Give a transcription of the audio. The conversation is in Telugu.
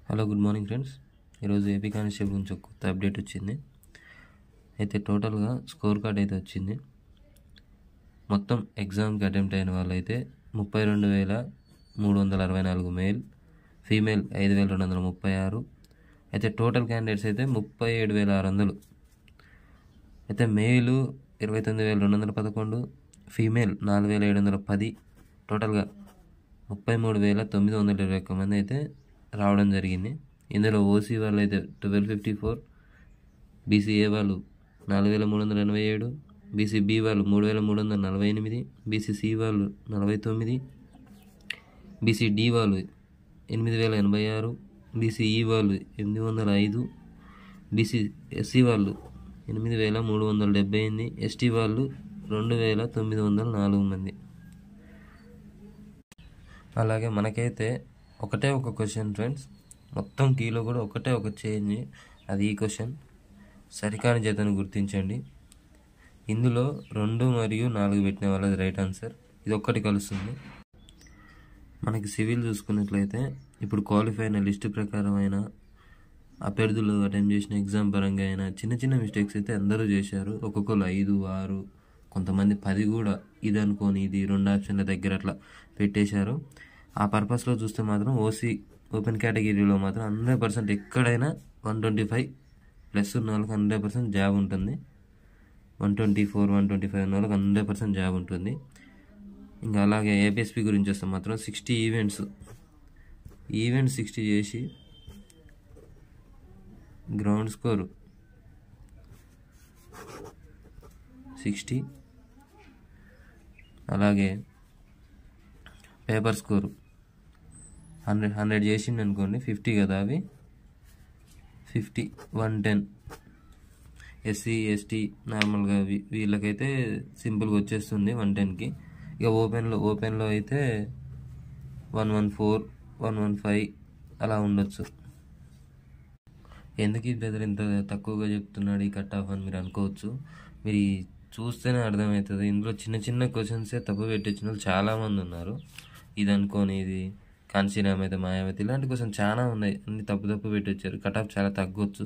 Hello good morning friends. ఈరోజు ఏపీ కానిస్టేబుల్ నుంచి ఒక కొత్త అప్డేట్ వచ్చింది. అయితే టోటల్గా స్కోర్ కార్డ్ అయితే వచ్చింది. మొత్తం ఎగ్జామ్కి అటెంప్ట్ అయిన వాళ్ళైతే 32,364 మేల్, ఫీమేల్ 5,236. అయితే టోటల్ క్యాండిడేట్స్ అయితే 37,600. అయితే మేలు 29,211, ఫీమేల్ 4,710, టోటల్గా 33,921 మంది అయితే రావడం జరిగింది. ఇందులో ఓసీ వాళ్ళు అయితే 1254, బీసీఏ వాళ్ళు 4,387, బీసీబీ వాళ్ళు 3,348, బీసీసీ వాళ్ళు 49, బీసీడీ వాళ్ళు 8,086, బీసీఈ వాళ్ళు 805, బీసీఎస్సీ వాళ్ళు 8,378, ఎస్టీ వాళ్ళు 2,904 మంది. అలాగే మనకైతే ఒకటే ఒక క్వశ్చన్ ఫ్రెండ్స్, మొత్తం కీలో కూడా ఒకటే ఒక చేంజ్. అది ఈ క్వశ్చన్: సరికాని జతను గుర్తించండి. ఇందులో 2 మరియు 4 పెట్టిన వాళ్ళది రైట్ ఆన్సర్. ఇది ఒక్కటి కలుస్తుంది. మనకి సివిల్ చూసుకున్నట్లయితే ఇప్పుడు క్వాలిఫై అయిన లిస్టు ప్రకారం అయినా, అభ్యర్థులు అటెంప్ట్ చేసిన ఎగ్జామ్ పరంగా అయినా చిన్న చిన్న మిస్టేక్స్ అయితే అందరూ చేశారు. ఒక్కొక్కరు 5, 6, కొంతమంది 10 కూడా ఇది అనుకోని ఇది 2 ఆప్షన్ల దగ్గర అట్లా పెట్టేశారు. ఆ పర్పస్లో చూస్తే మాత్రం ఓసీ ఓపెన్ కేటగిరీలో మాత్రం 100% ఎక్కడైనా 125+ ఉన్న వాళ్ళకి 100% జాబ్ ఉంటుంది. 124, 125 ఉన్న వాళ్ళకి 100% జాబ్ ఉంటుంది. ఇంకా అలాగే ఏపీఎస్పీ గురించి వస్తే మాత్రం 60 ఈవెంట్స్ 60 చేసి గ్రౌండ్ స్కోర్ 60, అలాగే పేపర్ స్కోరు 100 చేసిండు అనుకోండి, 50 కదా, అవి 50, 110. ఎస్సీ ఎస్టీ నార్మల్గా వీళ్ళకైతే సింపుల్గా వచ్చేస్తుంది 110కి. ఇక ఓపెన్లో అయితే 114, 115 అలా ఉండొచ్చు. ఎందుకు ఈ బ్రదర్ ఇంత తక్కువగా చెప్తున్నాడు ఈ కట్ ఆఫ్ అని మీరు అనుకోవచ్చు. మీరు చూస్తేనే అర్థమవుతుంది. ఇందులో చిన్న చిన్న క్వశ్చన్సే తప్పు పెట్టించిన వాళ్ళు చాలామంది ఉన్నారు. ఇది అనుకోని ఇది కాంచీరామ్ అయితే మాయావతి, ఇలాంటి క్వశ్చన్ చాలా ఉన్నాయి. అన్ని తప్పు పెట్టి వచ్చారు. కట్ ఆఫ్ చాలా తగ్గొచ్చు.